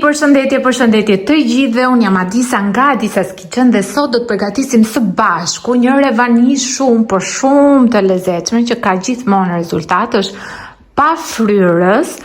Përshëndetje të gjithëve, unë jam Adisa nga Adisa's Kitchen dhe sot do të përgatisim së bashku një revani shumë të lezetshme që ka gjithmonë rezultat, është pa fryrës,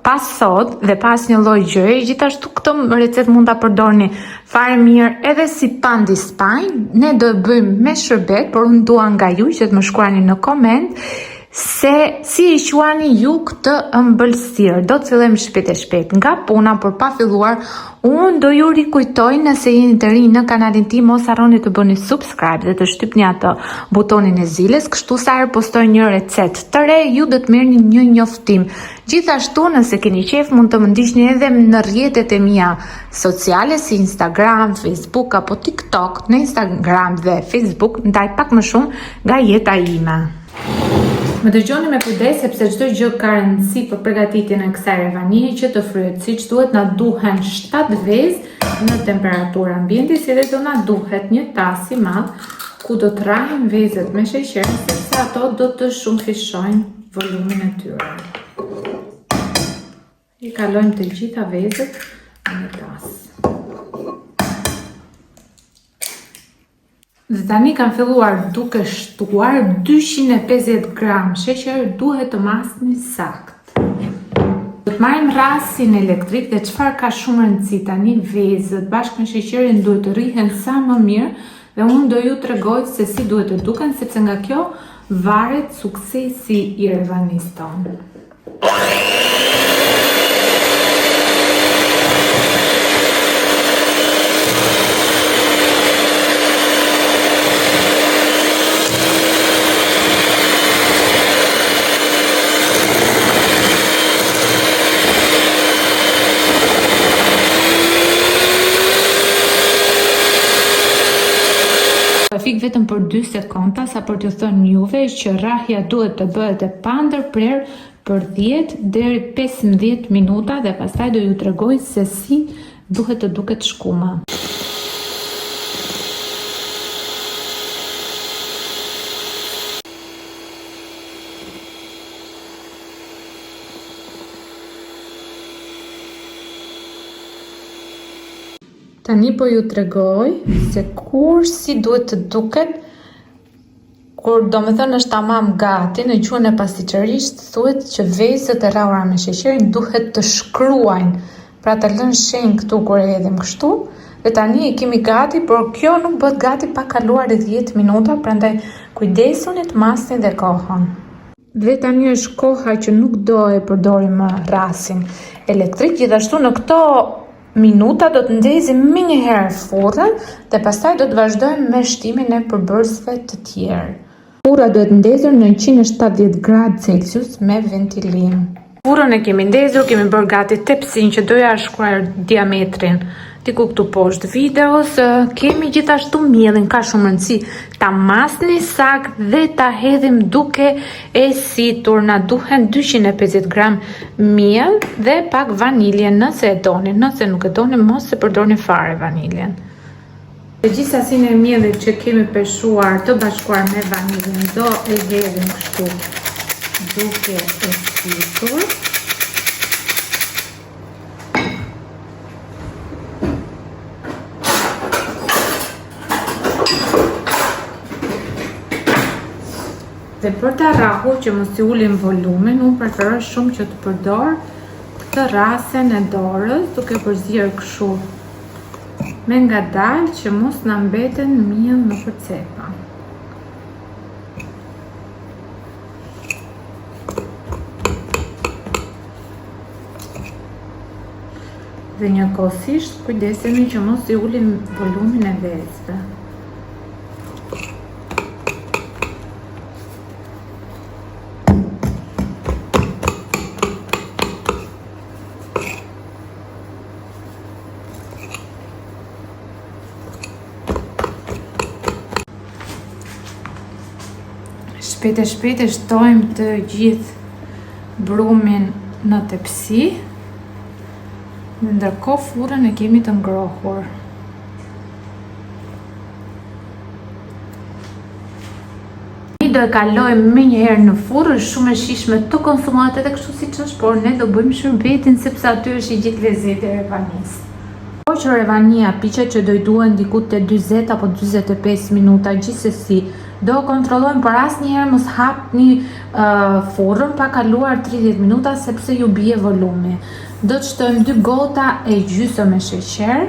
pa sod dhe pas një lloj gjëje. Gjithashtu këtë recet mund ta përdorni fare mirë edhe si pandi spajn. Ne do e bëjmë me shërbet, por unë dua nga ju që të më shkruani në koment se si i quani ju këtë ëmbëlsirë. Do të fillojmë shpejt nga puna, por pa filluar, unë do ju rikujtoj nëse jeni të rinj në kanalin tim, mos harroni të bëni subscribe dhe të shtypni atë butonin e zilës, kështu sa herë postoj një recet të re, ju do të merrni një njoftim. Gjithashtu, nëse keni qef, mund të më ndiqni edhe në rrjetet e mia sociale si Instagram, Facebook apo TikTok. Në Instagram dhe Facebook ndaj pak më shumë nga jeta ime. Më dëgjoni me kujdes sepse çdo gjë ka rëndësi për përgatitjen e kësaj revanie që të fryhet siç duhet. Na duhen 7 vezë në temperaturë ambienti, si dhe do na duhet një tas i madh ku do të rrahen vezët me sheqer, sepse ato do të shumëfishojnë volumin e tyre. I kalojmë të gjitha vezët në tas. Dhe tani kam filluar duke shtuar 250 gram sheqer, duhet të masni sakt. Do të marrim rasin elektrik dhe çfarë ka shumë rëndësi tani, vezët bashkë me sheqerin duhet të rrihen sa më mirë dhe unë do ju tregoj se si duhet të duken, sepse nga kjo varet suksesi i revanis tonë. Fik vetëm për 2 sekonda sa për t'ju thënë juve që rrahja duhet të bëhet e pandërprer për 10 deri 15 minuta dhe pastaj do ju tregoj se si duhet të duket shkuma. Tani po ju tregoj se kur si duhet të duket, kur do me thënë është tamam gati, në gjuhën e pastiqerisht thuhet që vezët e rrahura me sheqerin duhet të shkruajnë, pra të lënë shenjë këtu kur e hedhim kështu, dhe tani e kemi gati, por kjo nuk bëhet gati pa kaluar 10 minuta, prandaj kujdesuni të masni dhe kohën. Dhe tani është koha që nuk do e përdorim më rasin elektrik, gjithashtu në këto minuta do të ndezim me një herë furrën dhe pastaj do të vazhdojmë me shtimin e përbërësve të tjerë. Furra duhet ndezur në 170 gradë Celsius me ventilim. Furrën e kemi ndezur, kemi bërë gati tepsin që doja shkruar diametrin diku këtu poshtë videos. Kemi gjithashtu mielin, ka shumë rëndësi ta masni sakt dhe ta hedhim duke e situr. Na duhen 250 gram miell dhe pak vanilje nëse e doni, nëse nuk e doni mos e përdorni fare vaniljen. Dhe gjithsesinë e miellit që kemi peshuar të bashkuar me vaniljen do e hedhim kështu duke e situr. Dhe për të rrahur që mos i ulim volumin, unë preferoj shumë që të përdor këtë rasen e dorës, duke përzierë kështu me ngadalë që mos na mbeten miell në përcepa. Dhe njëkohësisht kujdesemi që mos i ulim volumin e vezëve. Shpejt e shtojmë të gjithë brumin në tepsi, dhe ndërkohë furrën e kemi të ngrohur. do e kalojmë me njëherë në furrë, është shumë e shishme të konsumohet edhe kështu siç është, por ne do bëjmë shërbetin sepse aty është i gjithë vezeti i revanisë. Po që revania piqet që do i duhen diku te 40 apo 45 minuta, gjithsesi do kontrollojmë për asnjëherë mos hapni furrën pa kaluar 30 minuta sepse ju bie volumi. Do të shtojmë 2 gota e gjysmë me sheqer.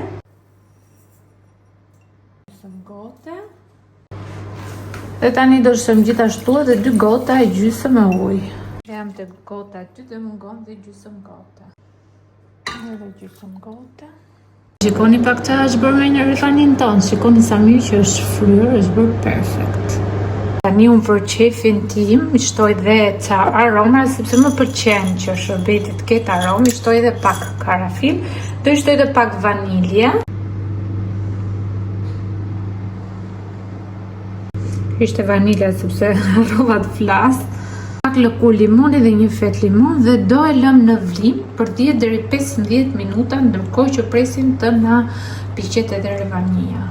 Dhe tani do shtojmë gjithashtu edhe 2 gota e gjysmë me ujë. Jam te gota 2 dhe mungon dhe gjysmë gota. Edhe gjysmë gota. Shikoni pak çfarë është bërë me një revanin ton. Shikoni sa mirë që është fryrë, është bërë perfekt. Tani unë për qefin tim i shtoj dhe ca aroma sepse më pëlqen që shërbeti të ketë aromë, i shtoj dhe pak karafil, do i shtoj dhe pak vanilje. Ishte vanilja sepse harrova të flas. Pak lëkur limoni dhe një fet limon dhe do e lëm në vlim për 10 deri 15 minuta ndërkohë që presim të na piqet edhe revania.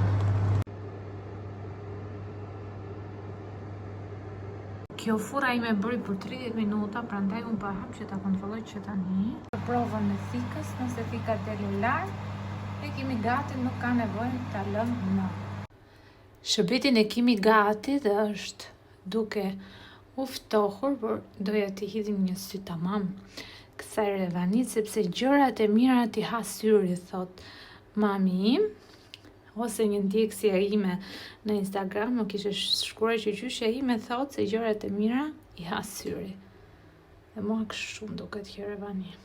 Kjo furra ime bëri për 30 minuta, prandaj unë pa hap që ta kontrolloj që tani. Provën e thikës, nëse thika deri lart, e kemi gati, nuk ka nevojë ta lëmë më. Shërbetin e kemi gati dhe është duke u ftohur, por doja t'i hidhim një sy tamam kësaj revanit, sepse gjërat e mira t'i ha syri, thot mami im, ose një ndjekësja ime në Instagram më kishte shkruar që gjyshja ime thot se gjërat e mira i ha syri. Dhe mua kështu më duket kjo revani.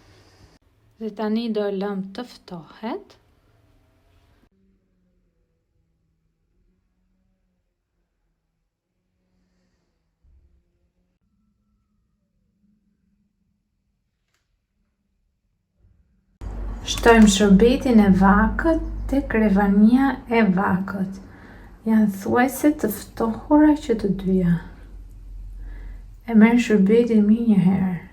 Dhe tani do e lëm të ftohet. Shtojmë shërbetin e vakët tek revania e vakët. Janë thuajse të ftohura që të dyja. E merr shërbetin mirë një herë.